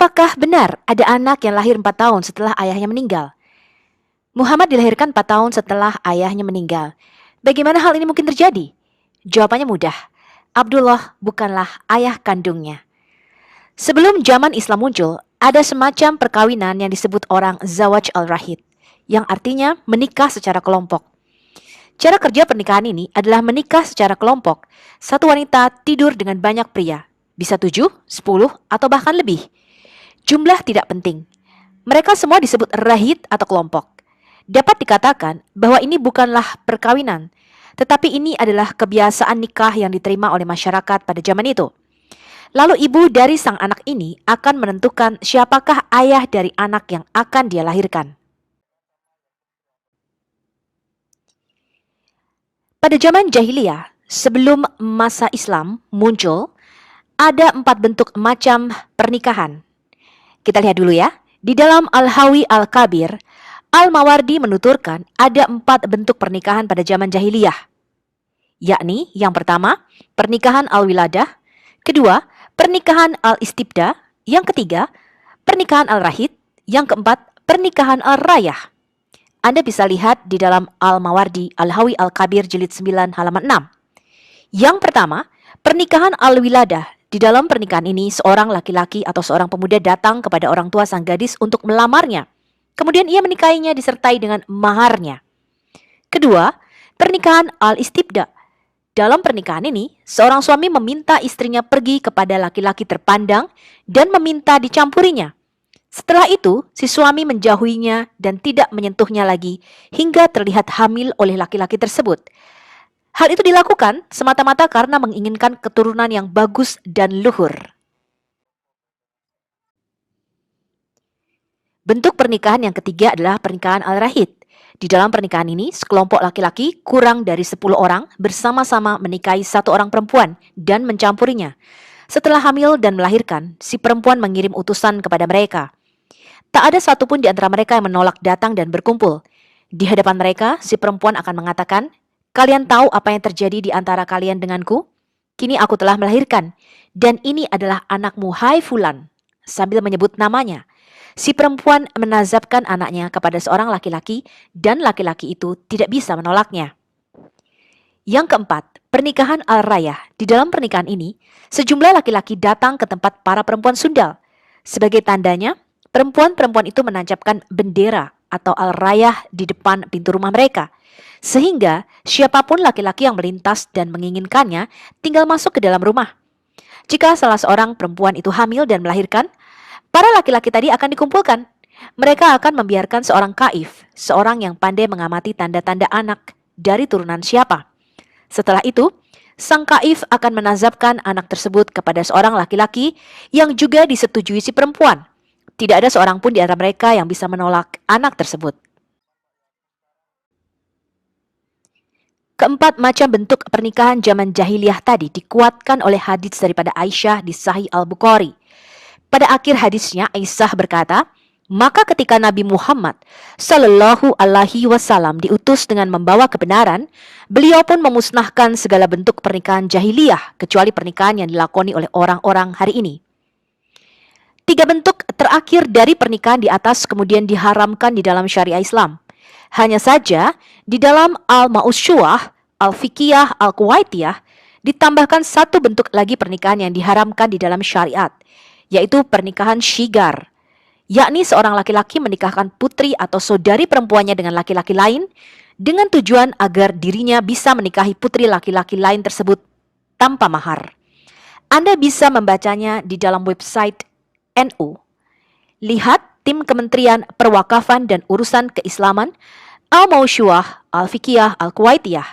Apakah benar ada anak yang lahir 4 tahun setelah ayahnya meninggal? Muhammad dilahirkan 4 tahun setelah ayahnya meninggal. Bagaimana hal ini mungkin terjadi? Jawabannya mudah. Abdullah bukanlah ayah kandungnya. Sebelum zaman Islam muncul, ada semacam perkawinan yang disebut orang zawaj al-rahid, yang artinya menikah secara kelompok. Cara kerja pernikahan ini adalah menikah secara kelompok. Satu wanita tidur dengan banyak pria, bisa 7, 10, atau bahkan lebih. Jumlah tidak penting. Mereka semua disebut rahid atau kelompok. Dapat dikatakan bahwa ini bukanlah perkawinan, tetapi ini adalah kebiasaan nikah yang diterima oleh masyarakat pada zaman itu. Lalu ibu dari sang anak ini akan menentukan siapakah ayah dari anak yang akan dia lahirkan. Pada zaman jahiliyah, sebelum masa Islam muncul, ada 4 bentuk macam pernikahan. Kita lihat dulu ya. Di dalam Al-Hawi Al-Kabir, Al-Mawardi menuturkan ada 4 bentuk pernikahan pada zaman jahiliyah. Yakni yang pertama, pernikahan al-wiladah. Kedua, pernikahan al-istibda. Yang ketiga, pernikahan al-rahid. Yang keempat, pernikahan al-rayah. Anda bisa lihat di dalam Al-Mawardi Al-Hawi Al-Kabir jilid 9 halaman 6. Yang pertama, pernikahan al-wiladah. Di dalam pernikahan ini, seorang laki-laki atau seorang pemuda datang kepada orang tua sang gadis untuk melamarnya. Kemudian ia menikahinya disertai dengan maharnya. Kedua, pernikahan al-istibda. Dalam pernikahan ini, seorang suami meminta istrinya pergi kepada laki-laki terpandang dan meminta dicampurinya. Setelah itu, si suami menjauhinya dan tidak menyentuhnya lagi hingga terlihat hamil oleh laki-laki tersebut. Hal itu dilakukan semata-mata karena menginginkan keturunan yang bagus dan luhur. Bentuk pernikahan yang ketiga adalah pernikahan al-rahid. Di dalam pernikahan ini, sekelompok laki-laki kurang dari 10 orang bersama-sama menikahi satu orang perempuan dan mencampurinya. Setelah hamil dan melahirkan, si perempuan mengirim utusan kepada mereka. Tak ada satupun di antara mereka yang menolak datang dan berkumpul. Di hadapan mereka, si perempuan akan mengatakan, "Kalian tahu apa yang terjadi di antara kalian denganku? Kini aku telah melahirkan, dan ini adalah anakmu, hai Fulan." Sambil menyebut namanya, si perempuan menazabkan anaknya kepada seorang laki-laki, dan laki-laki itu tidak bisa menolaknya. Yang keempat, pernikahan al-rayah. Di dalam pernikahan ini, sejumlah laki-laki datang ke tempat para perempuan sundal. Sebagai tandanya, perempuan-perempuan itu menancapkan bendera atau al-rayah di depan pintu rumah mereka. Sehingga siapapun laki-laki yang melintas dan menginginkannya tinggal masuk ke dalam rumah. Jika salah seorang perempuan itu hamil dan melahirkan, para laki-laki tadi akan dikumpulkan. Mereka akan membiarkan seorang kaif, seorang yang pandai mengamati tanda-tanda anak dari turunan siapa. Setelah itu, sang kaif akan menazabkan anak tersebut kepada seorang laki-laki yang juga disetujui si perempuan. Tidak ada seorang pun di antara mereka yang bisa menolak anak tersebut. Keempat macam bentuk pernikahan zaman jahiliyah tadi dikuatkan oleh hadits daripada Aisyah di Sahih Al-Bukhari. Pada akhir hadisnya, Aisyah berkata, "Maka ketika Nabi Muhammad Sallallahu Alaihi Wasallam diutus dengan membawa kebenaran, beliau pun memusnahkan segala bentuk pernikahan jahiliyah kecuali pernikahan yang dilakoni oleh orang-orang hari ini." 3 bentuk terakhir dari pernikahan di atas kemudian diharamkan di dalam syariah Islam. Hanya saja, di dalam Al-Ma'usyuah, Al-Fiqiyah, Al-Kuwaitiyah, ditambahkan 1 bentuk lagi pernikahan yang diharamkan di dalam syariat, yaitu pernikahan syigar, yakni seorang laki-laki menikahkan putri atau saudari perempuannya dengan laki-laki lain, dengan tujuan agar dirinya bisa menikahi putri laki-laki lain tersebut tanpa mahar. Anda bisa membacanya di dalam website NU. Lihat tim Kementerian Perwakafan dan Urusan Keislaman, Al-Mausyuah, Al-Fiqiyah, Al-Kuwaitiyah,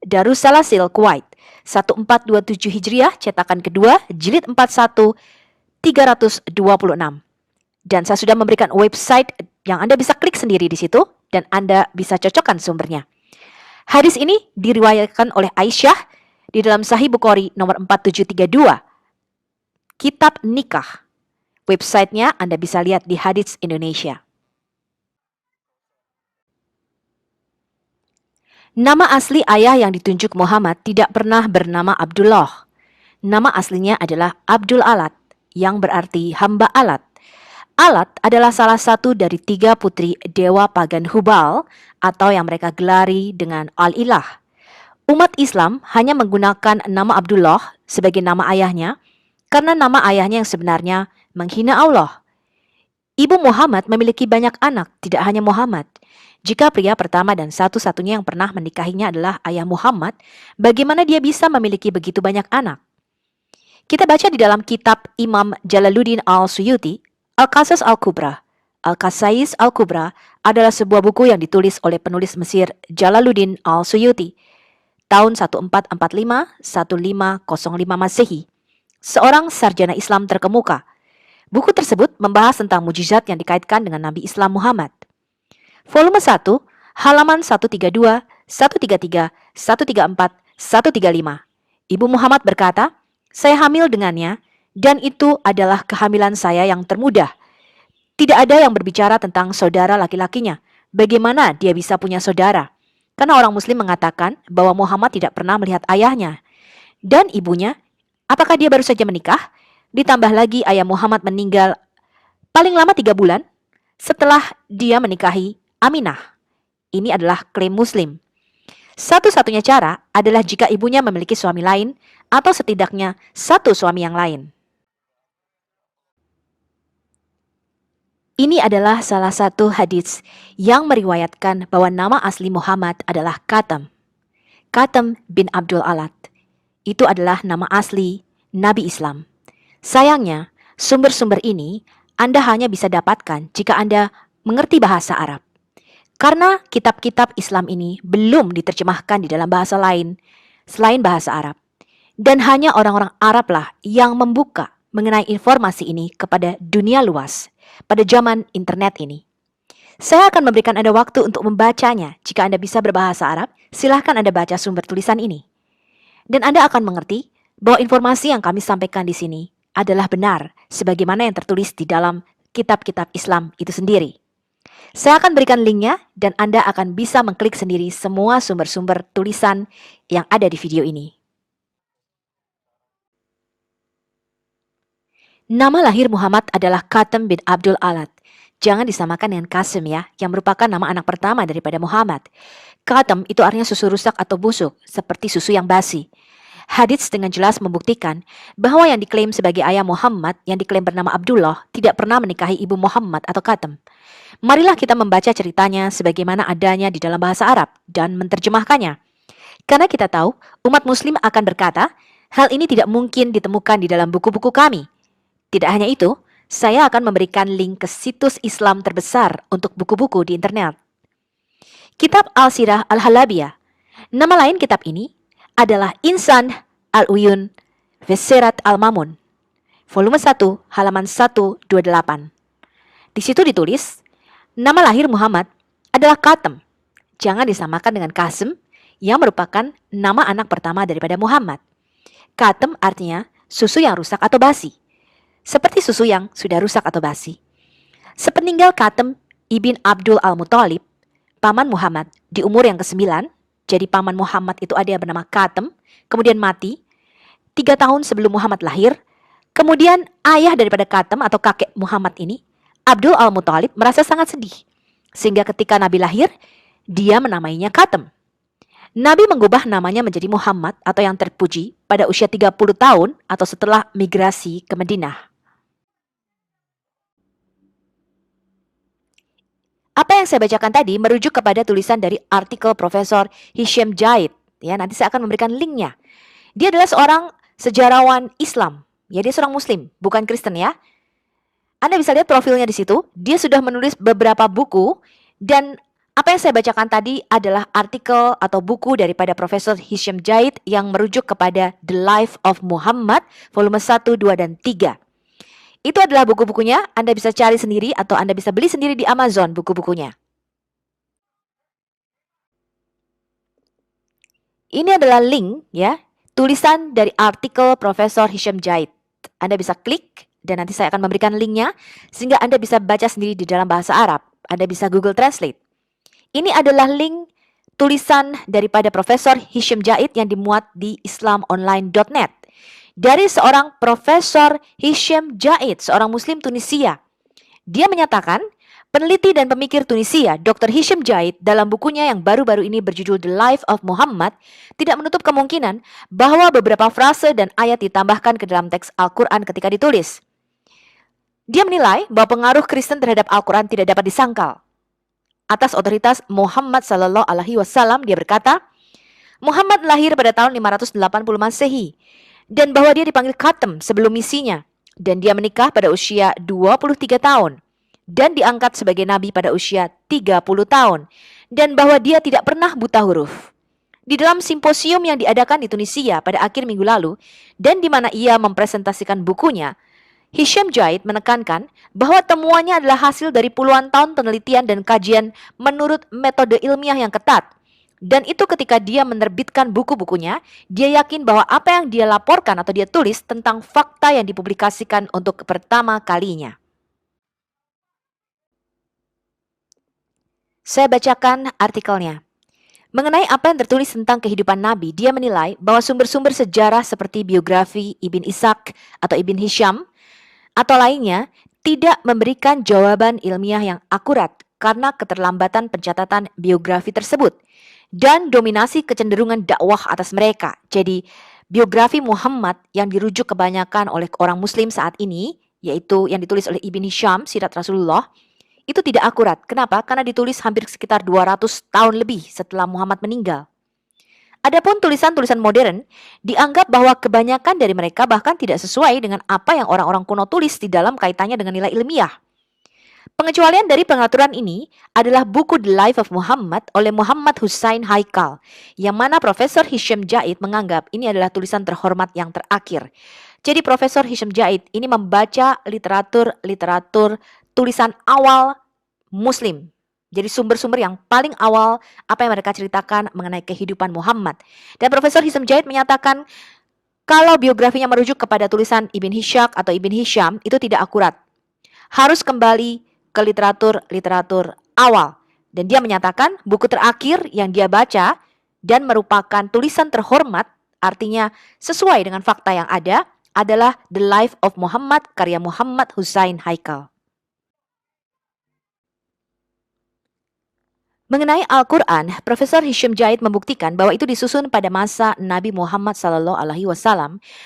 Darussalasil Kuwait, 1427 Hijriah, cetakan kedua, jilid 41, 326. Dan saya sudah memberikan website yang Anda bisa klik sendiri di situ, dan Anda bisa cocokkan sumbernya. Hadis ini diriwayatkan oleh Aisyah di dalam Sahih Bukhari nomor 4732, Kitab Nikah. Websitenya Anda bisa lihat di Hadits Indonesia. Nama asli ayah yang ditunjuk Muhammad tidak pernah bernama Abdullah. Nama aslinya adalah Abdul Alat, yang berarti hamba alat. Alat adalah salah satu dari 3 putri dewa pagan Hubal atau yang mereka gelari dengan Al-Ilah. Umat Islam hanya menggunakan nama Abdullah sebagai nama ayahnya karena nama ayahnya yang sebenarnya menghina Allah. Ibu Muhammad memiliki banyak anak, tidak hanya Muhammad. Jika pria pertama dan satu-satunya yang pernah menikahinya adalah ayah Muhammad, bagaimana dia bisa memiliki begitu banyak anak? Kita baca di dalam kitab Imam Jalaluddin Al-Suyuti, Al-Qasas Al-Kubra. Al-Qasais Al-Kubra adalah sebuah buku yang ditulis oleh penulis Mesir Jalaluddin Al-Suyuti tahun 1445-1505 Masehi, seorang sarjana Islam terkemuka. Buku tersebut membahas tentang mujizat yang dikaitkan dengan Nabi Islam Muhammad. Volume 1, halaman 132, 133, 134, 135. Ibu Muhammad berkata, "Saya hamil dengannya, dan itu adalah kehamilan saya yang termudah. Tidak ada yang berbicara tentang saudara laki-lakinya. Bagaimana dia bisa punya saudara? Karena orang Muslim mengatakan bahwa Muhammad tidak pernah melihat ayahnya. Dan ibunya, apakah dia baru saja menikah? Ditambah lagi ayah Muhammad meninggal paling lama 3 bulan setelah dia menikahi Aminah." Ini adalah klaim Muslim. Satu-satunya cara adalah jika ibunya memiliki suami lain atau setidaknya satu suami yang lain. Ini adalah salah satu hadits yang meriwayatkan bahwa nama asli Muhammad adalah Qatam. Qatam bin Abdul Alat. Itu adalah nama asli Nabi Islam. Sayangnya, sumber-sumber ini Anda hanya bisa dapatkan jika Anda mengerti bahasa Arab. Karena kitab-kitab Islam ini belum diterjemahkan di dalam bahasa lain selain bahasa Arab. Dan hanya orang-orang Arab lah yang membuka mengenai informasi ini kepada dunia luas pada zaman internet ini. Saya akan memberikan Anda waktu untuk membacanya. Jika Anda bisa berbahasa Arab, silahkan Anda baca sumber tulisan ini. Dan Anda akan mengerti bahwa informasi yang kami sampaikan di sini adalah benar sebagaimana yang tertulis di dalam kitab-kitab Islam itu sendiri. Saya akan berikan linknya dan Anda akan bisa mengklik sendiri semua sumber-sumber tulisan yang ada di video ini. Nama lahir Muhammad adalah Qatam bin Abdul Alat. Jangan disamakan dengan Qasim ya, yang merupakan nama anak pertama daripada Muhammad. Qatam itu artinya susu rusak atau busuk, seperti susu yang basi. Hadits dengan jelas membuktikan bahwa yang diklaim sebagai ayah Muhammad, yang diklaim bernama Abdullah, tidak pernah menikahi ibu Muhammad atau Qatam. Marilah kita membaca ceritanya sebagaimana adanya di dalam bahasa Arab dan menerjemahkannya. Karena kita tahu umat muslim akan berkata, hal ini tidak mungkin ditemukan di dalam buku-buku kami. Tidak hanya itu, saya akan memberikan link ke situs Islam terbesar untuk buku-buku di internet. Kitab Al-Sirah Al-Halabiyah. Nama lain kitab ini adalah Insan Al-Uyun Fesirat Al-Mamun. Volume 1, halaman 128. Di situ ditulis, nama lahir Muhammad adalah Qatam. Jangan disamakan dengan Qasim yang merupakan nama anak pertama daripada Muhammad. Qatam artinya susu yang rusak atau basi. Seperti susu yang sudah rusak atau basi. Sepeninggal Qatam ibn Abdul Al-Muttalib, paman Muhammad di umur yang ke-9, jadi paman Muhammad itu ada yang bernama Qatam, kemudian mati 3 tahun sebelum Muhammad lahir. Kemudian ayah daripada Qatam atau kakek Muhammad ini, Abdul Al-Muttalib, merasa sangat sedih. Sehingga ketika Nabi lahir, dia menamainya Qatam. Nabi mengubah namanya menjadi Muhammad atau yang terpuji pada usia 30 tahun atau setelah migrasi ke Madinah. Apa yang saya bacakan tadi merujuk kepada tulisan dari artikel Profesor Hisham Jaid. Ya, nanti saya akan memberikan linknya. Dia adalah seorang sejarawan Islam. Ya, dia seorang Muslim, bukan Kristen ya. Anda bisa lihat profilnya di situ. Dia sudah menulis beberapa buku dan apa yang saya bacakan tadi adalah artikel atau buku daripada Profesor Hisham Jaid yang merujuk kepada The Life of Muhammad volume 1, 2, dan 3. Itu adalah buku-bukunya, Anda bisa cari sendiri atau Anda bisa beli sendiri di Amazon buku-bukunya. Ini adalah link ya, tulisan dari artikel Profesor Hisham Jaid. Anda bisa klik dan nanti saya akan memberikan linknya sehingga Anda bisa baca sendiri di dalam bahasa Arab. Anda bisa Google Translate. Ini adalah link tulisan daripada Profesor Hisham Jaid yang dimuat di islamonline.net. Dari seorang Profesor Hisham Jaid, seorang Muslim Tunisia. Dia menyatakan, peneliti dan pemikir Tunisia, Dr. Hisham Jaid, dalam bukunya yang baru-baru ini berjudul The Life of Muhammad, tidak menutup kemungkinan bahwa beberapa frase dan ayat ditambahkan ke dalam teks Al-Quran ketika ditulis. Dia menilai bahwa pengaruh Kristen terhadap Al-Quran tidak dapat disangkal. Atas otoritas Muhammad Sallallahu Alaihi Wasallam, dia berkata, Muhammad lahir pada tahun 580 Masehi, dan bahwa dia dipanggil Khatam sebelum misinya, dan dia menikah pada usia 23 tahun, dan diangkat sebagai nabi pada usia 30 tahun, dan bahwa dia tidak pernah buta huruf. Di dalam simposium yang diadakan di Tunisia pada akhir minggu lalu, dan di mana ia mempresentasikan bukunya, Hisham Jaid menekankan bahwa temuannya adalah hasil dari puluhan tahun penelitian dan kajian menurut metode ilmiah yang ketat. Dan itu ketika dia menerbitkan buku-bukunya, dia yakin bahwa apa yang dia laporkan atau dia tulis tentang fakta yang dipublikasikan untuk pertama kalinya. Saya bacakan artikelnya. Mengenai apa yang tertulis tentang kehidupan Nabi, dia menilai bahwa sumber-sumber sejarah seperti biografi Ibn Ishaq atau Ibn Hisham atau lainnya tidak memberikan jawaban ilmiah yang akurat karena keterlambatan pencatatan biografi tersebut dan dominasi kecenderungan dakwah atas mereka. Jadi, biografi Muhammad yang dirujuk kebanyakan oleh orang muslim saat ini, yaitu yang ditulis oleh Ibn Hisham, Sirat Rasulullah, itu tidak akurat. Kenapa? Karena ditulis hampir sekitar 200 tahun lebih setelah Muhammad meninggal. Adapun tulisan-tulisan modern dianggap bahwa kebanyakan dari mereka bahkan tidak sesuai dengan apa yang orang-orang kuno tulis di dalam kaitannya dengan nilai ilmiah. Pengecualian dari pengaturan ini adalah buku The Life of Muhammad oleh Muhammad Hussain Haikal, yang mana Profesor Hisham Jaid menganggap ini adalah tulisan terhormat yang terakhir. Jadi Profesor Hisham Jaid ini membaca literatur tulisan awal Muslim. Jadi sumber-sumber yang paling awal apa yang mereka ceritakan mengenai kehidupan Muhammad. Dan Profesor Hisham Jaid menyatakan kalau biografinya merujuk kepada tulisan Ibn Hishaq atau Ibn Hisham itu tidak akurat. Harus kembali ke literatur awal. Dan dia menyatakan buku terakhir yang dia baca dan merupakan tulisan terhormat, artinya sesuai dengan fakta yang ada, adalah The Life of Muhammad karya Muhammad Hussain Haikal. Mengenai Al-Quran, Profesor Hisham Jaid membuktikan bahwa itu disusun pada masa Nabi Muhammad SAW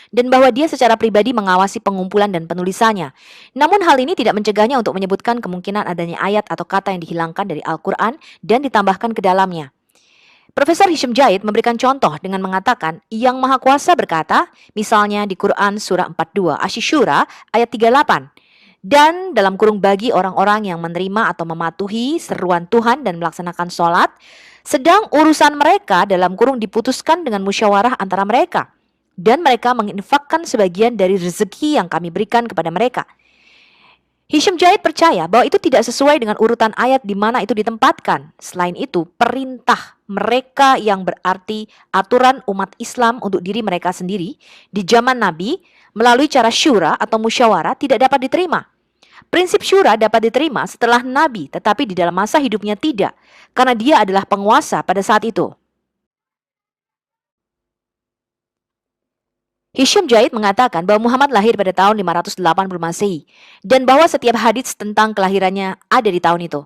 dan bahwa dia secara pribadi mengawasi pengumpulan dan penulisannya. Namun hal ini tidak mencegahnya untuk menyebutkan kemungkinan adanya ayat atau kata yang dihilangkan dari Al-Quran dan ditambahkan ke dalamnya. Profesor Hisham Jaid memberikan contoh dengan mengatakan, Yang Maha Kuasa berkata, misalnya di Quran surah 42, Asy-Syura ayat 38, dan dalam kurung bagi orang-orang yang menerima atau mematuhi seruan Tuhan dan melaksanakan sholat, sedang urusan mereka dalam kurung diputuskan dengan musyawarah antara mereka, dan mereka menginfakkan sebagian dari rezeki yang kami berikan kepada mereka. Hisham Jaid percaya bahwa itu tidak sesuai dengan urutan ayat di mana itu ditempatkan. Selain itu, perintah mereka yang berarti aturan umat Islam untuk diri mereka sendiri di zaman Nabi melalui cara syura atau musyawarah tidak dapat diterima. Prinsip syura dapat diterima setelah Nabi, tetapi di dalam masa hidupnya tidak, karena dia adalah penguasa pada saat itu. Hisham Jaid mengatakan bahwa Muhammad lahir pada tahun 580 Masehi dan bahwa setiap hadits tentang kelahirannya ada di tahun itu.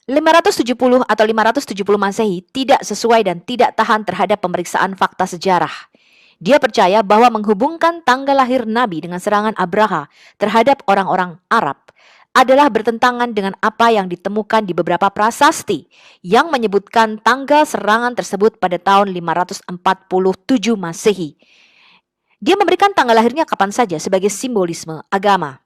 570 atau 570 Masehi tidak sesuai dan tidak tahan terhadap pemeriksaan fakta sejarah. Dia percaya bahwa menghubungkan tanggal lahir Nabi dengan serangan Abraha terhadap orang-orang Arab adalah bertentangan dengan apa yang ditemukan di beberapa prasasti yang menyebutkan tanggal serangan tersebut pada tahun 547 Masehi. Dia memberikan tanggal lahirnya kapan saja sebagai simbolisme agama.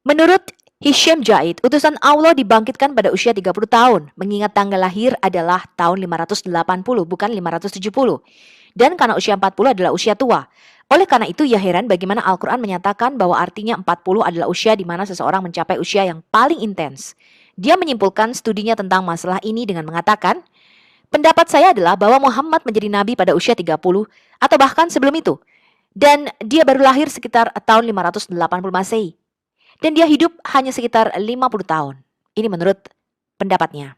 Menurut Hisham Jaid, utusan Allah dibangkitkan pada usia 30 tahun, mengingat tanggal lahir adalah tahun 580 bukan 570. Dan karena usia 40 adalah usia tua. Oleh karena itu ia heran bagaimana Al-Quran menyatakan bahwa artinya 40 adalah usia di mana seseorang mencapai usia yang paling intens. Dia menyimpulkan studinya tentang masalah ini dengan mengatakan, pendapat saya adalah bahwa Muhammad menjadi nabi pada usia 30 atau bahkan sebelum itu. Dan dia baru lahir sekitar tahun 580 Masehi. Dan dia hidup hanya sekitar 50 tahun. Ini menurut pendapatnya.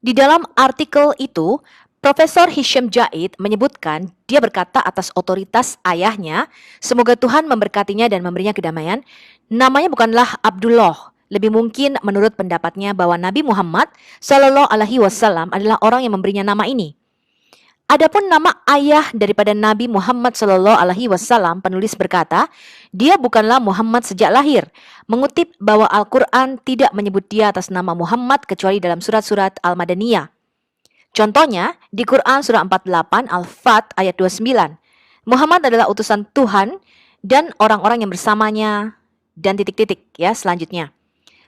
Di dalam artikel itu, Profesor Hisham Jaid menyebutkan dia berkata atas otoritas ayahnya, semoga Tuhan memberkatinya dan memberinya kedamaian, namanya bukanlah Abdullah. Lebih mungkin menurut pendapatnya bahwa Nabi Muhammad Shallallahu Alaihi Wasallam adalah orang yang memberinya nama ini. Adapun nama ayah daripada Nabi Muhammad Shallallahu Alaihi Wasallam, penulis berkata, dia bukanlah Muhammad sejak lahir. Mengutip bahwa Al-Quran tidak menyebut dia atas nama Muhammad kecuali dalam surat-surat Al-Madaniyah. Contohnya, di Quran surah 48 Al-Fat ayat 29, Muhammad adalah utusan Tuhan dan orang-orang yang bersamanya, dan titik-titik ya selanjutnya.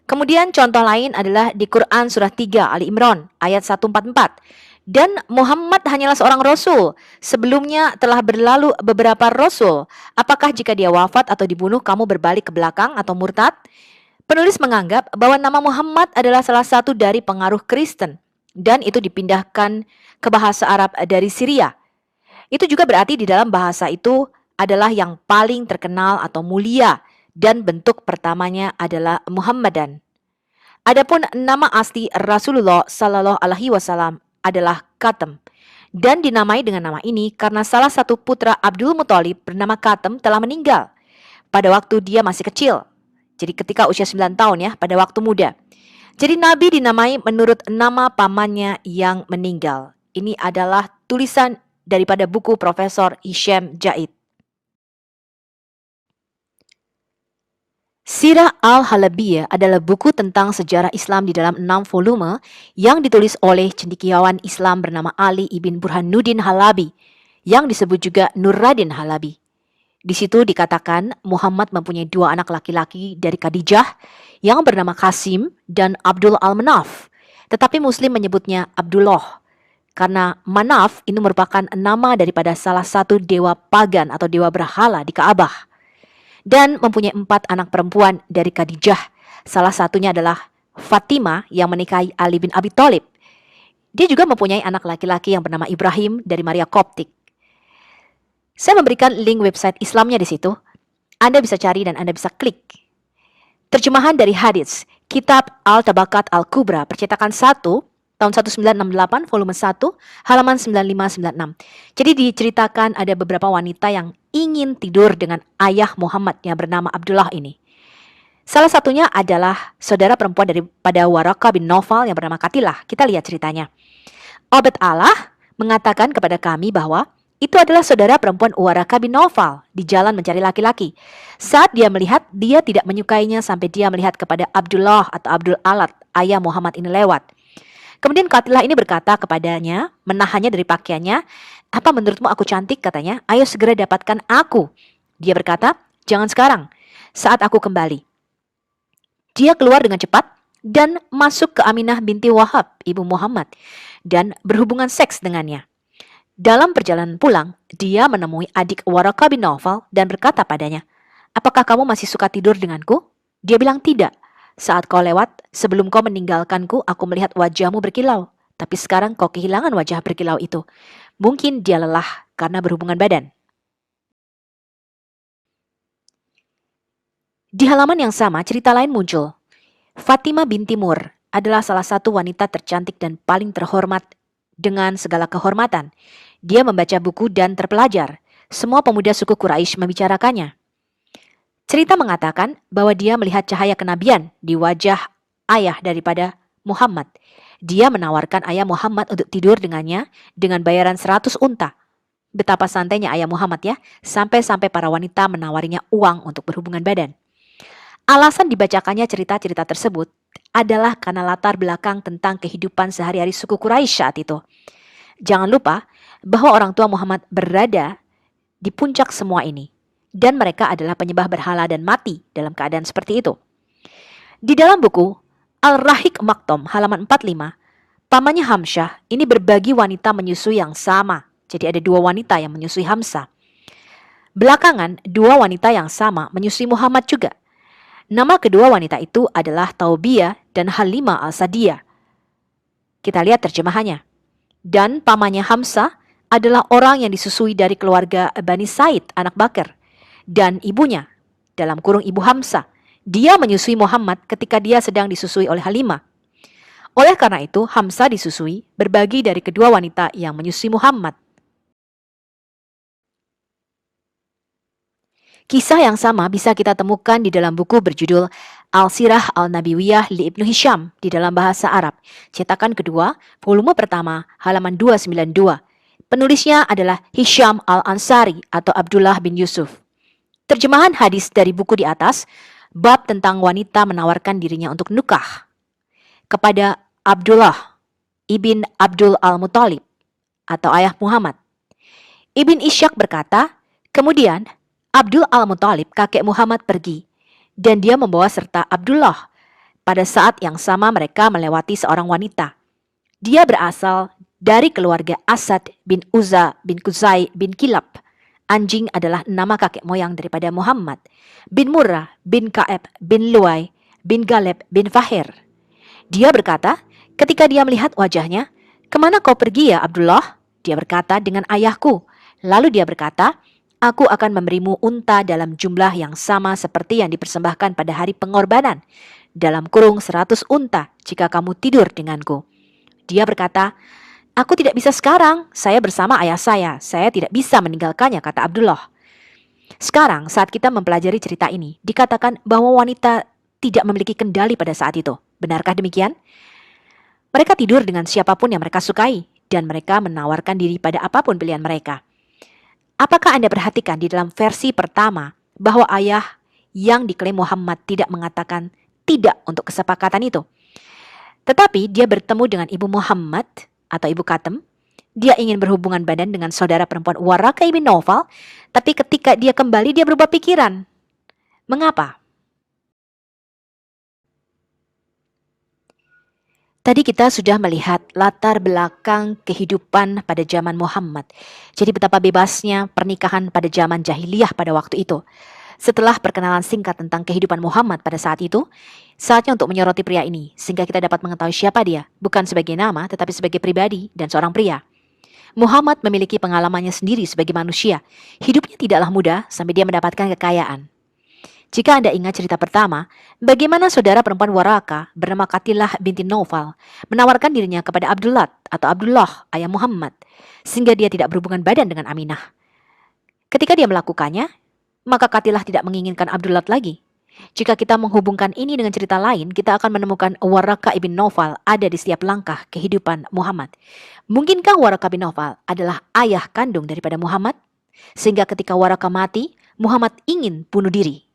Kemudian contoh lain adalah di Quran surah 3 Ali Imran ayat 144. Dan Muhammad hanyalah seorang rasul. Sebelumnya telah berlalu beberapa rasul. Apakah jika dia wafat atau dibunuh kamu berbalik ke belakang atau murtad? Penulis menganggap bahwa nama Muhammad adalah salah satu dari pengaruh Kristen. Dan itu dipindahkan ke bahasa Arab dari Syria. Itu juga berarti di dalam bahasa itu adalah yang paling terkenal atau mulia. Dan bentuk pertamanya adalah Muhammadan. Adapun nama asli Rasulullah Sallallahu Alaihi Wasallam adalah Katem dan dinamai dengan nama ini karena salah satu putra Abdul Muthalib bernama Katem telah meninggal pada waktu dia masih kecil. Jadi ketika usia 9 tahun ya, pada waktu muda. Jadi Nabi dinamai menurut nama pamannya yang meninggal. Ini adalah tulisan daripada buku Profesor Hisham Jaid. Sirah Al-Halabiyah adalah buku tentang sejarah Islam di dalam 6 volume yang ditulis oleh cendekiawan Islam bernama Ali ibn Burhanuddin Halabi yang disebut juga Nurraddin Halabi. Di situ dikatakan Muhammad mempunyai 2 anak laki-laki dari Khadijah yang bernama Qasim dan Abdul Al-Manaf, tetapi Muslim menyebutnya Abdullah karena Manaf ini merupakan nama daripada salah satu dewa pagan atau dewa berhala di Ka'bah. Dan mempunyai 4 anak perempuan dari Khadijah. Salah satunya adalah Fatimah yang menikahi Ali bin Abi Thalib. Dia juga mempunyai anak laki-laki yang bernama Ibrahim dari Maria Koptik. Saya memberikan link website Islamnya di situ. Anda bisa cari dan Anda bisa klik. Terjemahan dari hadits, Kitab Al-Tabaqat Al-Kubra, percetakan 1, tahun 1968, volume 1, halaman 9596. Jadi diceritakan ada beberapa wanita yang ingin tidur dengan ayah Muhammad yang bernama Abdullah ini. Salah satunya adalah saudara perempuan daripada Waraqah bin Nawfal yang bernama Katilah. Kita lihat ceritanya. Abd Allah mengatakan kepada kami bahwa itu adalah saudara perempuan Waraqah bin Nawfal di jalan mencari laki-laki. Saat dia melihat, dia tidak menyukainya sampai dia melihat kepada Abdullah atau Abdul Alat, ayah Muhammad ini lewat. Kemudian Katilah ini berkata kepadanya, menahannya dari pakaiannya, apa menurutmu aku cantik? Katanya, ayo segera dapatkan aku. Dia berkata, jangan sekarang, saat aku kembali. Dia keluar dengan cepat dan masuk ke Aminah binti Wahab, ibu Muhammad, dan berhubungan seks dengannya. Dalam perjalanan pulang, dia menemui adik Waraqah bin Nawfal dan berkata padanya, apakah kamu masih suka tidur denganku? Dia bilang tidak. Saat kau lewat, sebelum kau meninggalkanku, aku melihat wajahmu berkilau. Tapi sekarang kau kehilangan wajah berkilau itu. Mungkin dia lelah karena berhubungan badan. Di halaman yang sama, cerita lain muncul. Fatimah binti Mur adalah salah satu wanita tercantik dan paling terhormat dengan segala kehormatan. Dia membaca buku dan terpelajar. Semua pemuda suku Quraisy membicarakannya. Cerita mengatakan bahwa dia melihat cahaya kenabian di wajah ayah daripada Muhammad. Dia menawarkan ayah Muhammad untuk tidur dengannya dengan bayaran 100 unta. Betapa santainya ayah Muhammad ya, sampai-sampai para wanita menawarinya uang untuk berhubungan badan. Alasan dibacakannya cerita-cerita tersebut adalah karena latar belakang tentang kehidupan sehari-hari suku Quraisy saat itu. Jangan lupa bahwa orang tua Muhammad berada di puncak semua ini. Dan mereka adalah penyembah berhala dan mati dalam keadaan seperti itu. Di dalam buku Al-Rahiq Maktum halaman 45, pamannya Hamzah ini berbagi wanita menyusui yang sama. Jadi ada 2 wanita yang menyusui Hamzah. Belakangan 2 wanita yang sama menyusui Muhammad juga. Nama kedua wanita itu adalah Taubiyah dan Halimah Al-Sadiyah. Kita lihat terjemahannya. Dan pamannya Hamzah adalah orang yang disusui dari keluarga Bani Said, anak Bakar. Dan ibunya, dalam kurung ibu Hamzah, dia menyusui Muhammad ketika dia sedang disusui oleh Halimah. Oleh karena itu, Hamzah disusui berbagi dari kedua wanita yang menyusui Muhammad. Kisah yang sama bisa kita temukan di dalam buku berjudul Al-Sirah Al-Nabawiyah li Ibnu Hisham di dalam bahasa Arab, cetakan kedua, volume pertama, halaman 292. Penulisnya adalah Hisham Al-Ansari atau Abdullah bin Yusuf. Terjemahan hadis dari buku di atas, bab tentang wanita menawarkan dirinya untuk nukah kepada Abdullah ibn Abdul Al-Muttalib atau ayah Muhammad. Ibn Ishaq berkata, kemudian Abdul Al-Muttalib kakek Muhammad pergi, dan dia membawa serta Abdullah. Pada saat yang sama mereka melewati seorang wanita. Dia berasal dari keluarga Asad bin Uzza bin Qusay bin Kilab. Anjing adalah nama kakek moyang daripada Muhammad. Bin Murrah bin Ka'ab bin Luay bin Galeb bin Fahir. Dia berkata, ketika dia melihat wajahnya, kemana kau pergi ya Abdullah? Dia berkata, dengan ayahku. Lalu dia berkata, aku akan memberimu unta dalam jumlah yang sama seperti yang dipersembahkan pada hari pengorbanan. Dalam kurung 100 unta jika kamu tidur denganku. Dia berkata, aku tidak bisa sekarang, saya bersama ayah saya tidak bisa meninggalkannya, kata Abdullah. Sekarang saat kita mempelajari cerita ini, dikatakan bahwa wanita tidak memiliki kendali pada saat itu. Benarkah demikian? Mereka tidur dengan siapapun yang mereka sukai, dan mereka menawarkan diri pada apapun pilihan mereka. Apakah Anda perhatikan di dalam versi pertama bahwa ayah yang diklaim Muhammad tidak mengatakan tidak untuk kesepakatan itu? Tetapi dia bertemu dengan ibu Muhammad atau ibu Katem. Dia ingin berhubungan badan dengan saudara perempuan Waraka ibn Naufal, tapi ketika dia kembali dia berubah pikiran. Mengapa? Tadi kita sudah melihat latar belakang kehidupan pada zaman Muhammad. Jadi betapa bebasnya pernikahan pada zaman jahiliyah pada waktu itu. Setelah perkenalan singkat tentang kehidupan Muhammad pada saat itu, saatnya untuk menyoroti pria ini, sehingga kita dapat mengetahui siapa dia, bukan sebagai nama, tetapi sebagai pribadi dan seorang pria. Muhammad memiliki pengalamannya sendiri sebagai manusia. Hidupnya tidaklah mudah sampai dia mendapatkan kekayaan. Jika Anda ingat cerita pertama, bagaimana saudara perempuan Waraka bernama Katilah binti Naufal menawarkan dirinya kepada Abdullah atau Abdullah, ayah Muhammad, sehingga dia tidak berhubungan badan dengan Aminah. Ketika dia melakukannya, maka Katilah tidak menginginkan Abdullah lagi. Jika kita menghubungkan ini dengan cerita lain, kita akan menemukan Waraka ibn Naufal ada di setiap langkah kehidupan Muhammad. Mungkinkah Waraka bin Naufal adalah ayah kandung daripada Muhammad? Sehingga ketika Waraka mati, Muhammad ingin bunuh diri.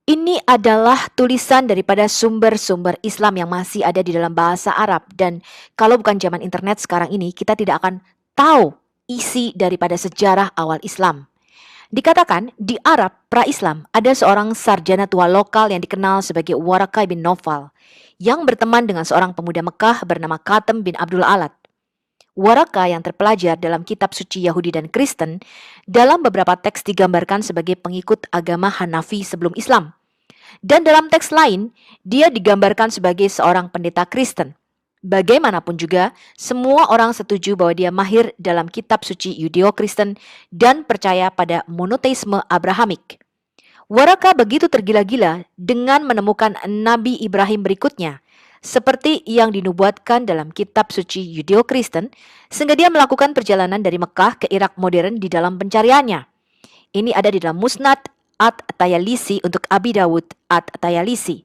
Ini adalah tulisan daripada sumber-sumber Islam yang masih ada di dalam bahasa Arab. Dan kalau bukan zaman internet sekarang ini, kita tidak akan tahu isi daripada sejarah awal Islam. Dikatakan di Arab pra-Islam ada seorang sarjana tua lokal yang dikenal sebagai Waraka bin Naufal yang berteman dengan seorang pemuda Mekah bernama Katem bin Abdul Alat. Waraka yang terpelajar dalam kitab suci Yahudi dan Kristen dalam beberapa teks digambarkan sebagai pengikut agama Hanafi sebelum Islam. Dan dalam teks lain, dia digambarkan sebagai seorang pendeta Kristen. Bagaimanapun juga, semua orang setuju bahwa dia mahir dalam kitab suci Yudeo-Kristen dan percaya pada monoteisme Abrahamik. Waraka begitu tergila-gila dengan menemukan Nabi Ibrahim berikutnya, seperti yang dinubuatkan dalam kitab suci Yudeo-Kristen, sehingga dia melakukan perjalanan dari Mekah ke Irak modern di dalam pencariannya. Ini ada di dalam Musnad At-Tayalisi untuk Abi Dawud At-Tayalisi.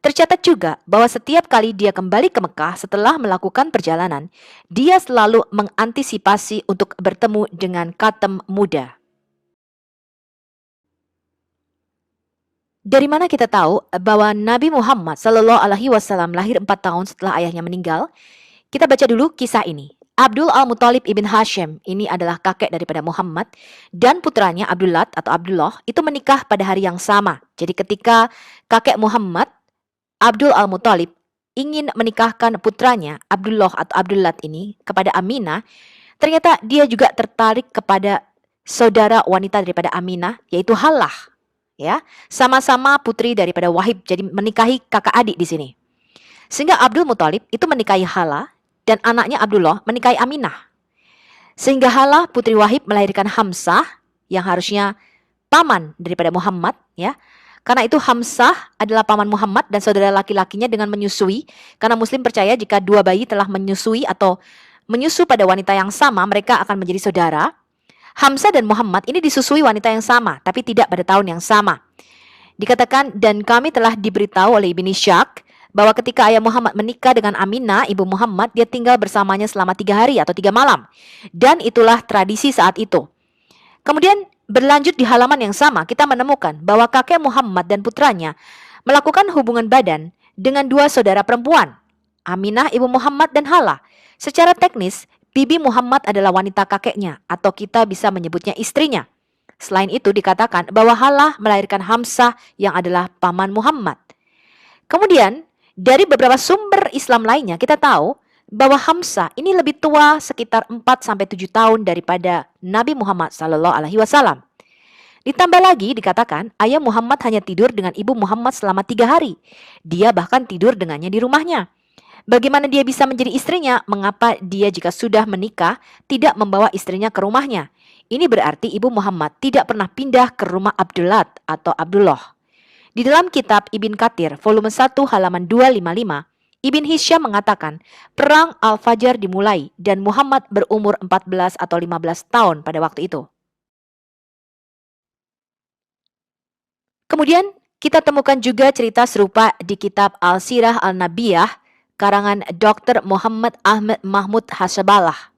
Tercatat juga bahwa setiap kali dia kembali ke Mekah setelah melakukan perjalanan, dia selalu mengantisipasi untuk bertemu dengan Katem muda. Dari mana kita tahu bahwa Nabi Muhammad SAW lahir 4 tahun setelah ayahnya meninggal? Kita baca dulu kisah ini. Abdul Al-Muttalib ibn Hashim, ini adalah kakek daripada Muhammad, dan putranya Abdullah atau Abdullah itu menikah pada hari yang sama. Jadi ketika kakek Muhammad, Abdul Al-Muttalib, ingin menikahkan putranya Abdullah atau Abdullah ini kepada Aminah, ternyata dia juga tertarik kepada saudara wanita daripada Aminah, yaitu Halah. Ya, sama-sama putri daripada Wahib, jadi menikahi kakak adik di sini. Sehingga Abdul Muttalib itu menikahi Halah dan anaknya Abdullah menikahi Aminah. Sehingga Halah putri Wahib melahirkan Hamzah yang harusnya paman daripada Muhammad, ya. Karena itu Hamzah adalah paman Muhammad dan saudara laki-lakinya dengan menyusui. Karena Muslim percaya jika dua bayi telah menyusui atau menyusu pada wanita yang sama, mereka akan menjadi saudara. Hamzah dan Muhammad ini disusui wanita yang sama, tapi tidak pada tahun yang sama. Dikatakan, dan kami telah diberitahu oleh Ibn Ishaq bahwa ketika ayah Muhammad menikah dengan Aminah, ibu Muhammad, dia tinggal bersamanya selama 3 hari atau 3 malam. Dan itulah tradisi saat itu. Kemudian berlanjut di halaman yang sama, kita menemukan bahwa kakek Muhammad dan putranya melakukan hubungan badan dengan 2 saudara perempuan, Aminah ibu Muhammad dan Halah. Secara teknis, Bibi Muhammad adalah wanita kakeknya, atau kita bisa menyebutnya istrinya. Selain itu dikatakan bahwa Halah melahirkan Hamzah yang adalah paman Muhammad. Kemudian, dari beberapa sumber Islam lainnya kita tahu bahwa Hamzah ini lebih tua sekitar 4-7 tahun daripada Nabi Muhammad SAW. Ditambah lagi dikatakan ayah Muhammad hanya tidur dengan ibu Muhammad selama 3 hari. Dia bahkan tidur dengannya di rumahnya. Bagaimana dia bisa menjadi istrinya? Mengapa dia jika sudah menikah tidak membawa istrinya ke rumahnya? Ini berarti ibu Muhammad tidak pernah pindah ke rumah Abdullah atau Abdullah. Di dalam kitab Ibn Kathir, volume 1 halaman 255, Ibn Hisham mengatakan perang Al-Fajr dimulai dan Muhammad berumur 14 atau 15 tahun pada waktu itu. Kemudian kita temukan juga cerita serupa di kitab Al-Sirah Al-Nabiyah karangan Dr. Muhammad Ahmad Mahmud Hasyaballah.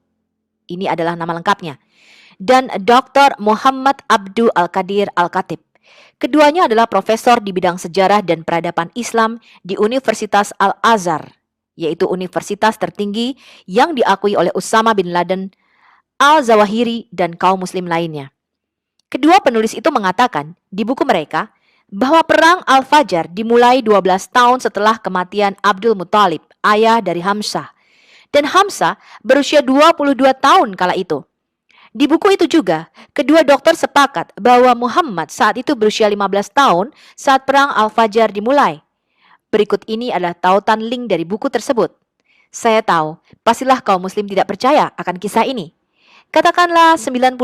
Ini adalah nama lengkapnya. Dan Dr. Muhammad Abdul Al-Qadir Al-Khatib. Keduanya adalah profesor di bidang sejarah dan peradaban Islam di Universitas Al-Azhar, yaitu universitas tertinggi yang diakui oleh Usama bin Laden, Al-Zawahiri, dan kaum muslim lainnya. Kedua penulis itu mengatakan di buku mereka bahwa perang Al-Fajr dimulai 12 tahun setelah kematian Abdul Muthalib, ayah dari Hamzah. Dan Hamzah berusia 22 tahun kala itu. Di buku itu juga, kedua dokter sepakat bahwa Muhammad saat itu berusia 15 tahun saat perang Al-Fajr dimulai. Berikut ini adalah tautan link dari buku tersebut. Saya tahu, pastilah kaum muslim tidak percaya akan kisah ini. Katakanlah 99%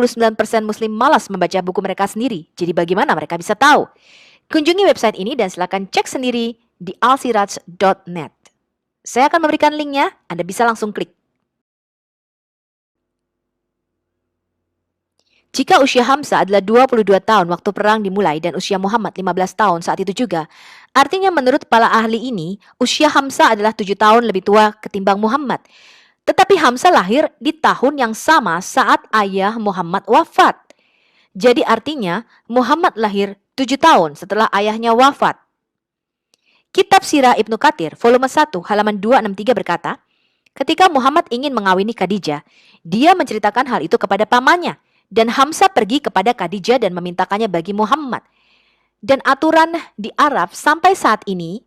muslim malas membaca buku mereka sendiri, jadi bagaimana mereka bisa tahu? Kunjungi website ini dan silakan cek sendiri di alsiraj.net. Saya akan memberikan linknya, Anda bisa langsung klik. Jika usia Hamzah adalah 22 tahun waktu perang dimulai dan usia Muhammad 15 tahun saat itu juga, artinya menurut para ahli ini, usia Hamzah adalah 7 tahun lebih tua ketimbang Muhammad. Tetapi Hamzah lahir di tahun yang sama saat ayah Muhammad wafat. Jadi artinya Muhammad lahir 7 tahun setelah ayahnya wafat. Kitab Sirah Ibnu Kathir, volume 1, halaman 263 berkata, ketika Muhammad ingin mengawini Khadijah, dia menceritakan hal itu kepada pamannya. Dan Hamzah pergi kepada Khadijah dan memintakannya bagi Muhammad. Dan aturan di Arab sampai saat ini,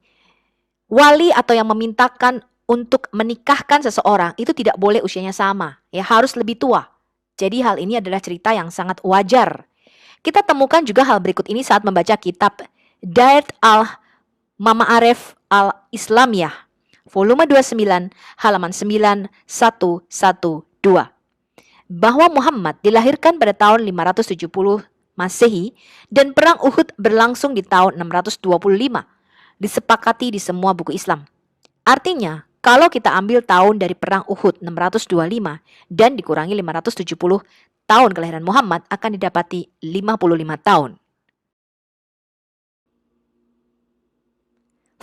wali atau yang memintakan untuk menikahkan seseorang itu tidak boleh usianya sama, ya harus lebih tua. Jadi hal ini adalah cerita yang sangat wajar. Kita temukan juga hal berikut ini saat membaca kitab Dairat al-Ma'arif al-Islamiyah, volume 29, halaman 9112. Bahwa Muhammad dilahirkan pada tahun 570 Masehi dan perang Uhud berlangsung di tahun 625, disepakati di semua buku Islam. Artinya, kalau kita ambil tahun dari perang Uhud 625 dan dikurangi 570 tahun kelahiran Muhammad akan didapati 55 tahun.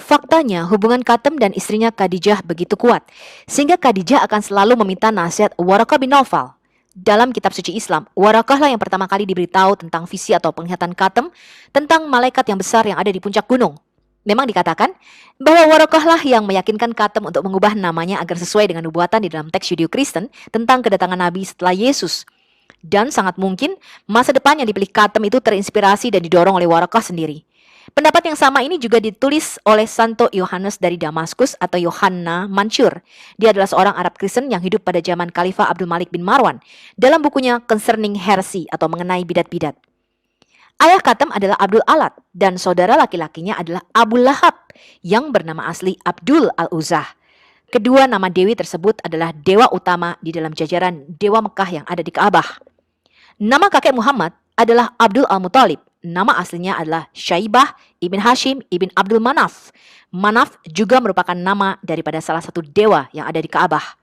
Faktanya, hubungan Khatam dan istrinya Khadijah begitu kuat, sehingga Khadijah akan selalu meminta nasihat Waraqah bin Naufal. Dalam kitab suci Islam, Waraqah lah yang pertama kali diberitahu tentang visi atau penglihatan Khatam tentang malaikat yang besar yang ada di puncak gunung. Memang dikatakan bahwa Waraqah lah yang meyakinkan Khatam untuk mengubah namanya agar sesuai dengan nubuatan di dalam teks Yudeo-Kristen tentang kedatangan Nabi setelah Yesus. Dan sangat mungkin masa depan yang dipilih Khatam itu terinspirasi dan didorong oleh Waraqah sendiri. Pendapat yang sama ini juga ditulis oleh Santo Yohanes dari Damaskus atau Yohanna Mansur. Dia adalah seorang Arab Kristen yang hidup pada zaman Khalifah Abdul Malik bin Marwan dalam bukunya Concerning Heresy atau mengenai bidat-bidat. Ayah Khatam adalah Abdul Alat dan saudara laki-lakinya adalah Abu Lahab yang bernama asli Abdul Al-Uzzah. Kedua nama dewi tersebut adalah dewa utama di dalam jajaran dewa Mekah yang ada di Ka'bah. Nama kakek Muhammad adalah Abdul Al-Muthalib Nama aslinya adalah Syaibah ibn Hashim ibn Abdul Manaf. Manaf juga merupakan nama daripada salah satu dewa yang ada di Ka'bah.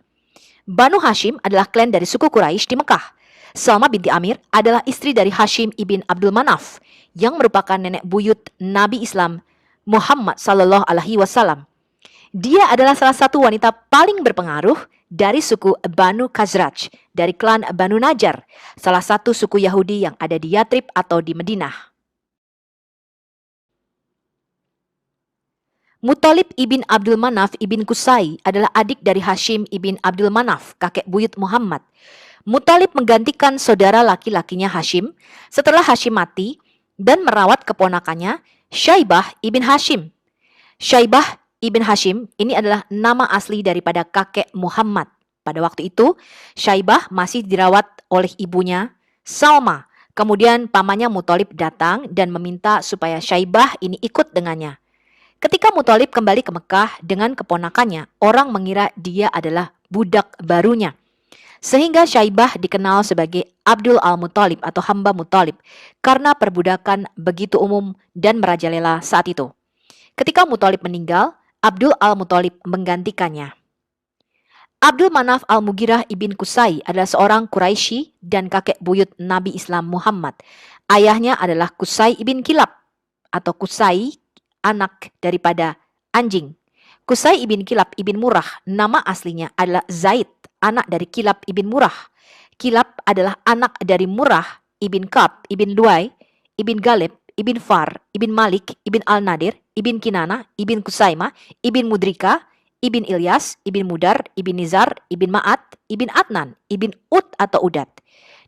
Banu Hashim adalah klan dari suku Quraisy di Mekah. Salma binti Amir adalah istri dari Hashim ibn Abdul Manaf yang merupakan nenek buyut Nabi Islam Muhammad Sallallahu Alaihi Wasallam. Dia adalah salah satu wanita paling berpengaruh dari suku Banu Khazraj, dari klan Banu Najjar, salah satu suku Yahudi yang ada di Yatrib atau di Madinah. Muthalib ibn Abdul Manaf ibn Qusay adalah adik dari Hashim ibn Abdul Manaf, kakek buyut Muhammad. Muthalib menggantikan saudara laki-lakinya Hashim setelah Hashim mati dan merawat keponakannya Syaibah ibn Hashim. Syaibah ibn Hashim ini adalah nama asli daripada kakek Muhammad. Pada waktu itu, Syaibah masih dirawat oleh ibunya, Salma. Kemudian pamannya Muthalib datang dan meminta supaya Syaibah ini ikut dengannya. Ketika Muthalib kembali ke Mekah dengan keponakannya, orang mengira dia adalah budak barunya. Sehingga Syaibah dikenal sebagai Abdul al-Muthalib atau hamba Muthalib karena perbudakan begitu umum dan merajalela saat itu. Ketika Muthalib meninggal, Abdul al-Muthalib menggantikannya. Abdul Manaf al-Mughirah ibn Qusay adalah seorang Quraisy dan kakek buyut Nabi Islam Muhammad. Ayahnya adalah Qusay ibn Kilab atau Qusay, anak daripada anjing. Qusay ibn Kilab ibn Murrah, nama aslinya adalah Zaid, anak dari Kilab ibn Murrah. Kilab adalah anak dari Murrah ibn Ka'b ibn Luay, ibn Galib, ibn Far, ibn Malik, ibn Al-Nadir, ibn Kinana, ibn Kusaimah, ibn Mudrika, ibn Ilyas, ibn Mudar, ibn Nizar, ibn Ma'at, ibn Adnan, ibn Ud atau Udat,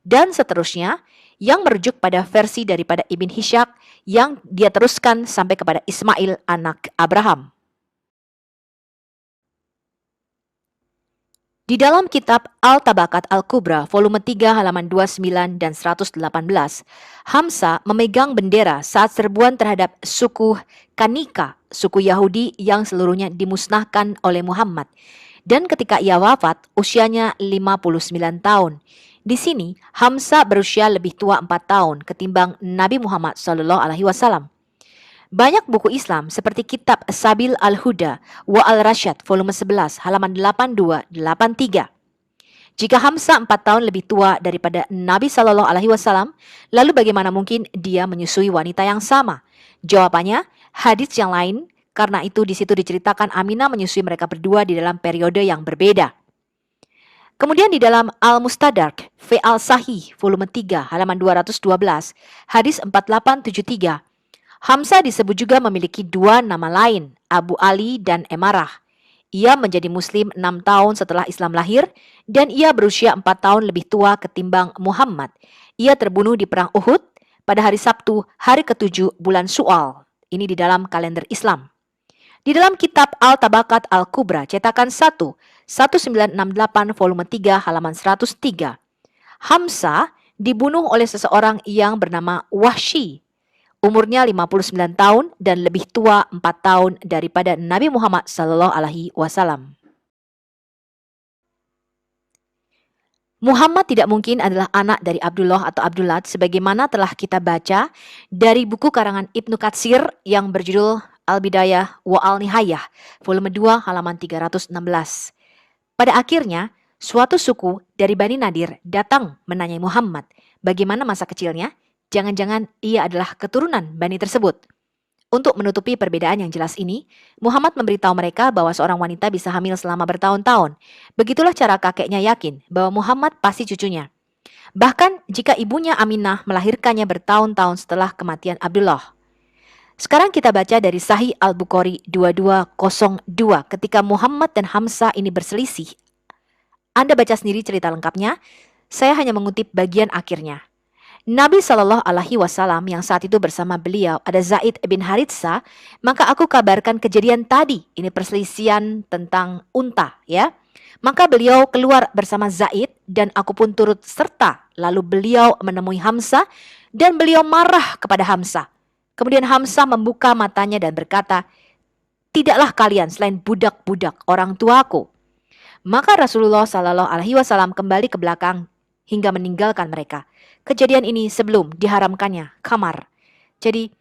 dan seterusnya yang merujuk pada versi daripada Ibn Hishaq yang dia teruskan sampai kepada Ismail anak Abraham. Di dalam kitab Al-Tabaqat Al-Kubra volume 3 halaman 29 dan 118, Hamzah memegang bendera saat serbuan terhadap suku Kanika, suku Yahudi yang seluruhnya dimusnahkan oleh Muhammad. Dan ketika ia wafat, usianya 59 tahun. Di sini, Hamzah berusia lebih tua 4 tahun ketimbang Nabi Muhammad SAW. Banyak buku Islam seperti kitab Sabil al-Huda wa al-Rasyad volume 11 halaman 82-83. Jika Hamzah 4 tahun lebih tua daripada Nabi SAW, lalu bagaimana mungkin dia menyusui wanita yang sama? Jawabannya, hadits yang lain, karena itu di situ diceritakan Aminah menyusui mereka berdua di dalam periode yang berbeda. Kemudian di dalam Al-Mustadrak fi al-Sahih volume 3 halaman 212, hadis 4873, Hamzah disebut juga memiliki dua nama lain, Abu Ali dan Emarah. Ia menjadi muslim 6 tahun setelah Islam lahir dan ia berusia 4 tahun lebih tua ketimbang Muhammad. Ia terbunuh di perang Uhud pada hari Sabtu, hari ke-7 bulan Syawal. Ini di dalam kalender Islam. Di dalam kitab Al-Tabaqat Al-Kubra cetakan 1968 volume 3 halaman 103, Hamzah dibunuh oleh seseorang yang bernama Wahsy. Umurnya 59 tahun dan lebih tua 4 tahun daripada Nabi Muhammad SAW. Muhammad tidak mungkin adalah anak dari Abdullah atau Abdullah sebagaimana telah kita baca dari buku karangan Ibnu Katsir yang berjudul Al-Bidayah wa Al-Nihayah, volume 2 halaman 316. Pada akhirnya, suatu suku dari Bani Nadir datang menanyai Muhammad bagaimana masa kecilnya. Jangan-jangan ia adalah keturunan Bani tersebut. Untuk menutupi perbedaan yang jelas ini, Muhammad memberitahu mereka bahwa seorang wanita bisa hamil selama bertahun-tahun. Begitulah cara kakeknya yakin bahwa Muhammad pasti cucunya. Bahkan jika ibunya Aminah melahirkannya bertahun-tahun setelah kematian Abdullah. Sekarang kita baca dari Sahih Al-Bukhari 2202 ketika Muhammad dan Hamzah ini berselisih. Anda baca sendiri cerita lengkapnya, saya hanya mengutip bagian akhirnya. Nabi Shallallahu Alaihi Wasallam yang saat itu bersama beliau ada Zaid bin Haritsah, maka aku kabarkan kejadian tadi, ini perselisihan tentang unta ya. Maka beliau keluar bersama Zaid dan aku pun turut serta. Lalu beliau menemui Hamzah dan beliau marah kepada Hamzah. Kemudian Hamzah membuka matanya dan berkata, tidaklah kalian selain budak-budak orang tuaku. Maka Rasulullah Shallallahu Alaihi Wasallam kembali ke belakang hingga meninggalkan mereka. Kejadian ini sebelum diharamkannya khamar. Jadi,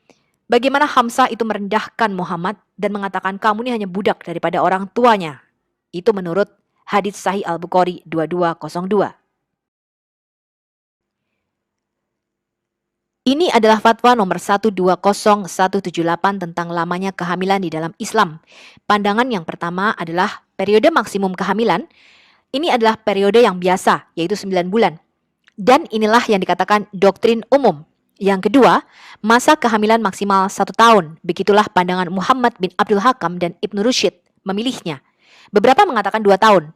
bagaimana Hamzah itu merendahkan Muhammad dan mengatakan kamu ini hanya budak daripada orang tuanya. Itu menurut hadits Sahih Al-Bukhari 2202. Ini adalah fatwa nomor 120178 tentang lamanya kehamilan di dalam Islam. Pandangan yang pertama adalah periode maksimum kehamilan. Ini adalah periode yang biasa, yaitu 9 bulan. Dan inilah yang dikatakan doktrin umum. Yang kedua, masa kehamilan maksimal 1 tahun. Begitulah pandangan Muhammad bin Abdul Hakam dan Ibnu Rushd memilihnya. Beberapa mengatakan 2 tahun.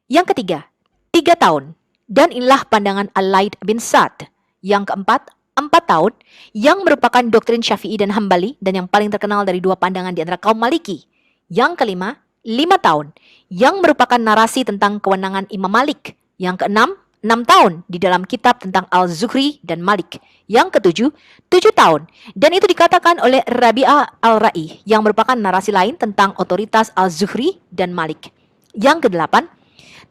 Yang ketiga, 3 tahun. Dan inilah pandangan Al-Laid bin Sa'd. Yang keempat, 4 tahun, yang merupakan doktrin Syafi'i dan Hambali, dan yang paling terkenal dari dua pandangan di antara kaum Maliki. Yang kelima, 5 tahun, yang merupakan narasi tentang kewenangan Imam Malik. Yang keenam, 6 tahun di dalam kitab tentang Al-Zuhri dan Malik. Yang ketujuh, 7 tahun, dan itu dikatakan oleh Rabi'ah Al-Ra'i, yang merupakan narasi lain tentang otoritas Al-Zuhri dan Malik. Yang kedelapan,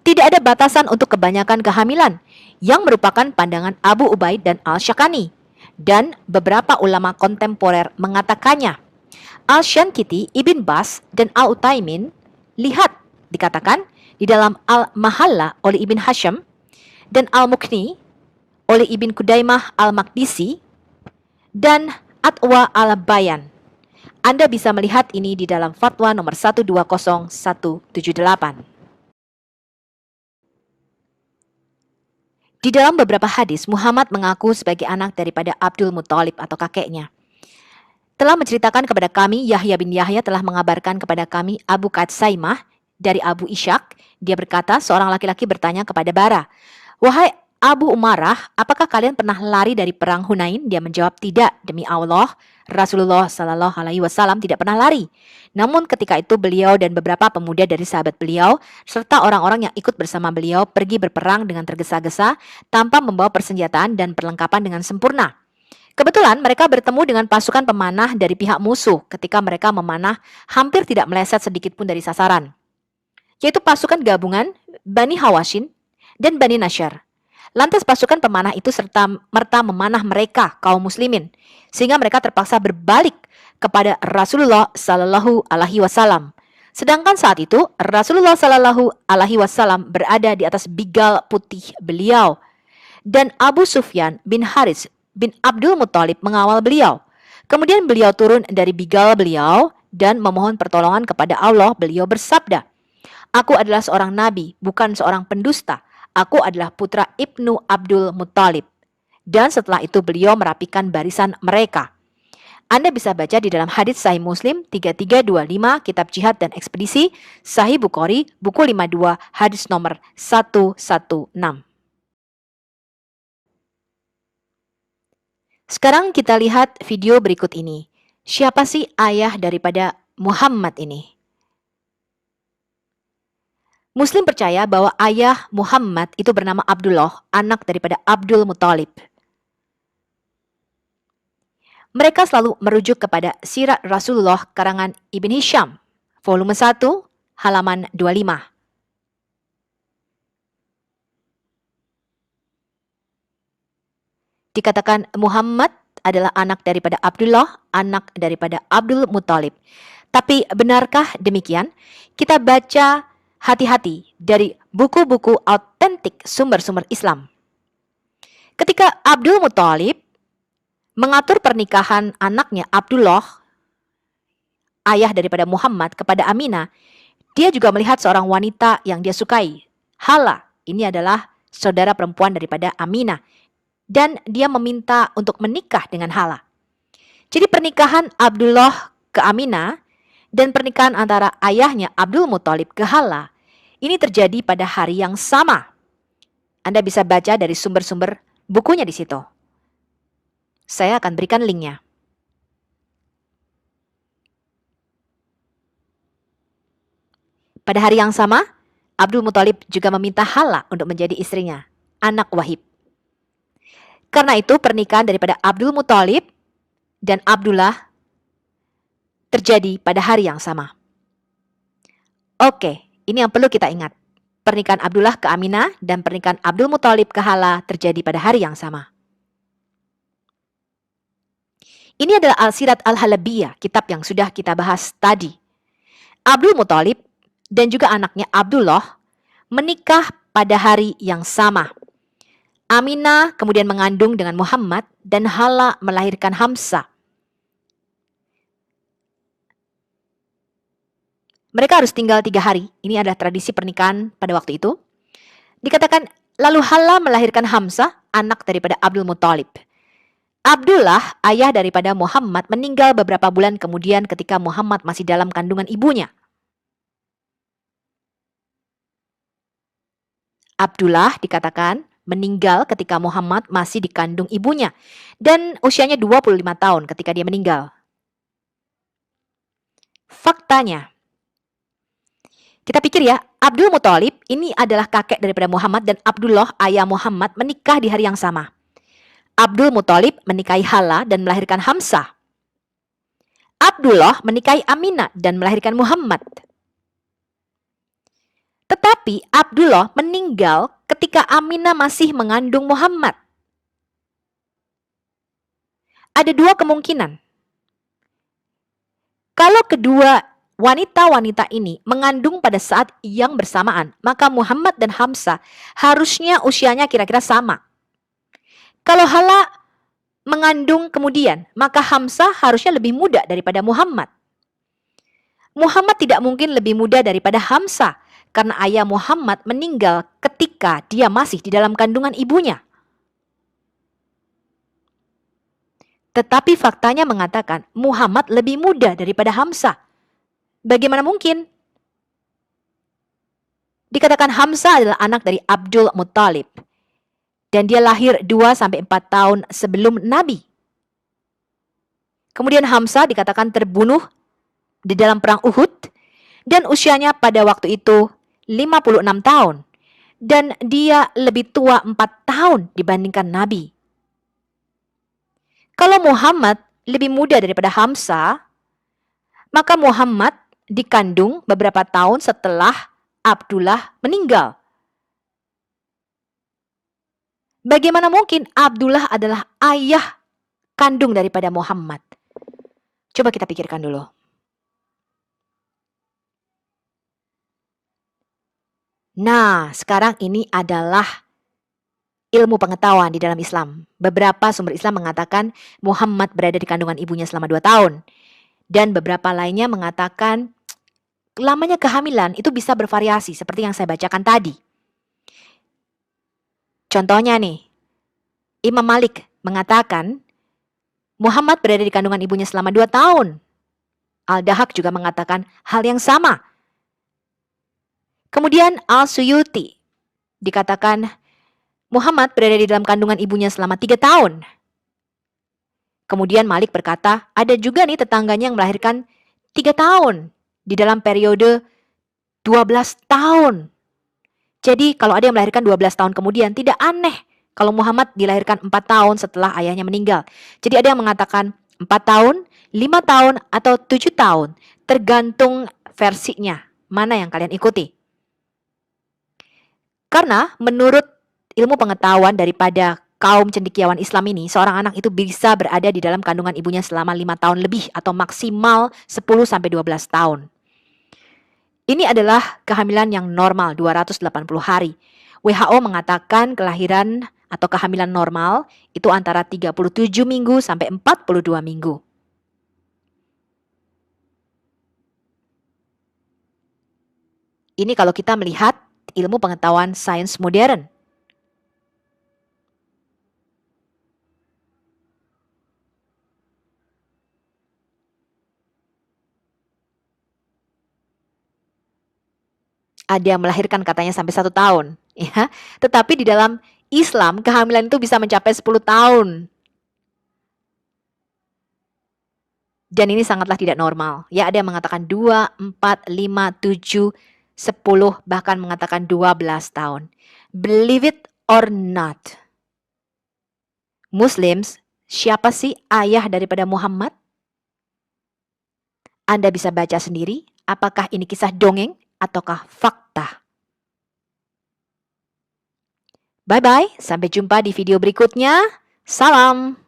tidak ada batasan untuk kebanyakan kehamilan, yang merupakan pandangan Abu Ubaid dan Al-Syakani. Dan beberapa ulama kontemporer mengatakannya. Al-Shankiti, Ibn Bas, dan Al-Utaimin, lihat, dikatakan di dalam Al-Mahalla oleh Ibn Hasham, dan Al-Muqni oleh Ibn Kudaimah Al-Maqdisi, dan Atwa Al-Bayan. Anda bisa melihat ini di dalam fatwa nomor 120178. Di dalam beberapa hadis, Muhammad mengaku sebagai anak daripada Abdul Muthalib atau kakeknya. Telah menceritakan kepada kami, Yahya bin Yahya telah mengabarkan kepada kami Abu Qatsaimah dari Abu Ishaq. Dia berkata, seorang laki-laki bertanya kepada Bara, "Wahai Abu Umarah, apakah kalian pernah lari dari perang Hunain?" Dia menjawab, "Tidak, demi Allah, Rasulullah Shallallahu Alaihi Wasallam tidak pernah lari." Namun ketika itu beliau dan beberapa pemuda dari sahabat beliau serta orang-orang yang ikut bersama beliau pergi berperang dengan tergesa-gesa tanpa membawa persenjataan dan perlengkapan dengan sempurna. Kebetulan mereka bertemu dengan pasukan pemanah dari pihak musuh. Ketika mereka memanah, hampir tidak meleset sedikit pun dari sasaran, yaitu pasukan gabungan Bani Hawashin dan Bani Nasyar. Lantas pasukan pemanah itu serta merta memanah mereka, kaum muslimin, sehingga mereka terpaksa berbalik kepada Rasulullah Sallallahu Alaihi Wasallam. Sedangkan saat itu Rasulullah Sallallahu Alaihi Wasallam berada di atas bigal putih beliau, dan Abu Sufyan bin Haris bin Abdul Muthalib mengawal beliau. Kemudian beliau turun dari bigal beliau dan memohon pertolongan kepada Allah. Beliau bersabda, "Aku adalah seorang nabi, bukan seorang pendusta. Aku adalah putra Ibnu Abdul Muthalib." Dan setelah itu beliau merapikan barisan mereka. Anda bisa baca di dalam hadits Sahih Muslim 3325, Kitab Jihad dan Ekspedisi, Sahih Bukhari, buku 52, hadis nomor 116. Sekarang kita lihat video berikut ini. Siapa sih ayah daripada Muhammad ini? Muslim percaya bahwa ayah Muhammad itu bernama Abdullah, anak daripada Abdul Muthalib. Mereka selalu merujuk kepada Sirat Rasulullah karangan Ibn Hisham, volume 1, halaman 25. Dikatakan Muhammad adalah anak daripada Abdullah, anak daripada Abdul Muthalib. Tapi benarkah demikian? Kita baca hati-hati dari buku-buku autentik sumber-sumber Islam. Ketika Abdul Muthalib mengatur pernikahan anaknya Abdullah, ayah daripada Muhammad, kepada Aminah, dia juga melihat seorang wanita yang dia sukai. Hala, ini adalah saudara perempuan daripada Aminah. Dan dia meminta untuk menikah dengan Hala. Jadi pernikahan Abdullah ke Aminah dan pernikahan antara ayahnya Abdul Muthalib ke Hala ini terjadi pada hari yang sama. Anda bisa baca dari sumber-sumber bukunya di situ. Saya akan berikan linknya. Pada hari yang sama, Abdul Muthalib juga meminta Hala untuk menjadi istrinya, anak Wahib. Karena itu pernikahan daripada Abdul Muthalib dan Abdullah terjadi pada hari yang sama. Oke, ini yang perlu kita ingat. Pernikahan Abdullah ke Aminah dan pernikahan Abdul Muthalib ke Hala terjadi pada hari yang sama. Ini adalah Al-Sirat Al-Halabiyah, kitab yang sudah kita bahas tadi. Abdul Muthalib dan juga anaknya Abdullah menikah pada hari yang sama. Aminah kemudian mengandung dengan Muhammad dan Hala melahirkan Hamzah. Mereka harus tinggal 3 hari. Ini adalah tradisi pernikahan pada waktu itu. Dikatakan, lalu Hala melahirkan Hamzah, anak daripada Abdul Muthalib. Abdullah, ayah daripada Muhammad, meninggal beberapa bulan kemudian ketika Muhammad masih dalam kandungan ibunya. Abdullah dikatakan meninggal ketika Muhammad masih dikandung ibunya dan usianya 25 tahun ketika dia meninggal. Faktanya, kita pikir ya, Abdul Muthalib ini adalah kakek daripada Muhammad dan Abdullah ayah Muhammad menikah di hari yang sama. Abdul Muthalib menikahi Hala dan melahirkan Hamzah. Abdullah menikahi Aminah dan melahirkan Muhammad. Tetapi Abdullah meninggal ketika Aminah masih mengandung Muhammad. Ada 2 kemungkinan. Kalau kedua wanita-wanita ini mengandung pada saat yang bersamaan, maka Muhammad dan Hamzah harusnya usianya kira-kira sama. Kalau Hala mengandung kemudian, maka Hamzah harusnya lebih muda daripada Muhammad. Muhammad tidak mungkin lebih muda daripada Hamzah, karena ayah Muhammad meninggal ketika dia masih di dalam kandungan ibunya. Tetapi faktanya mengatakan Muhammad lebih muda daripada Hamzah. Bagaimana mungkin? Dikatakan Hamzah adalah anak dari Abdul Muthalib. Dan dia lahir 2-4 tahun sebelum Nabi. Kemudian Hamzah dikatakan terbunuh di dalam perang Uhud. Dan usianya pada waktu itu 56 tahun. Dan dia lebih tua 4 tahun dibandingkan Nabi. Kalau Muhammad lebih muda daripada Hamzah, maka Muhammad dikandung beberapa tahun setelah Abdullah meninggal. Bagaimana mungkin Abdullah adalah ayah kandung daripada Muhammad? Coba kita pikirkan dulu. Nah, sekarang ini adalah ilmu pengetahuan di dalam Islam. Beberapa sumber Islam mengatakan Muhammad berada di kandungan ibunya selama 2 tahun. Dan beberapa lainnya mengatakan lamanya kehamilan itu bisa bervariasi seperti yang saya bacakan tadi. Contohnya nih, Imam Malik mengatakan Muhammad berada di kandungan ibunya selama 2 tahun. Al-Dahak juga mengatakan hal yang sama. Kemudian Al-Suyuti dikatakan Muhammad berada di dalam kandungan ibunya selama 3 tahun. Kemudian Malik berkata, ada juga nih tetangganya yang melahirkan 3 tahun di dalam periode 12 tahun. Jadi kalau ada yang melahirkan 12 tahun kemudian, tidak aneh kalau Muhammad dilahirkan 4 tahun setelah ayahnya meninggal. Jadi ada yang mengatakan 4 tahun, 5 tahun, atau 7 tahun. Tergantung versinya, mana yang kalian ikuti. Karena menurut ilmu pengetahuan daripada kaum cendekiawan Islam ini, seorang anak itu bisa berada di dalam kandungan ibunya selama 5 tahun lebih atau maksimal 10-12 tahun. Ini adalah kehamilan yang normal 280 hari. WHO mengatakan kelahiran atau kehamilan normal itu antara 37 minggu sampai 42 minggu. Ini kalau kita melihat ilmu pengetahuan sains modern. Ada yang melahirkan katanya sampai 1 tahun, ya. Tetapi di dalam Islam kehamilan itu bisa mencapai 10 tahun. Dan ini sangatlah tidak normal. Ya, ada yang mengatakan 2, 4, 5, 7, 10, bahkan mengatakan 12 tahun. Believe it or not. Muslims, siapa sih ayah daripada Muhammad? Anda bisa baca sendiri, apakah ini kisah dongeng ataukah fakta? Bye-bye, sampai jumpa di video berikutnya. Salam.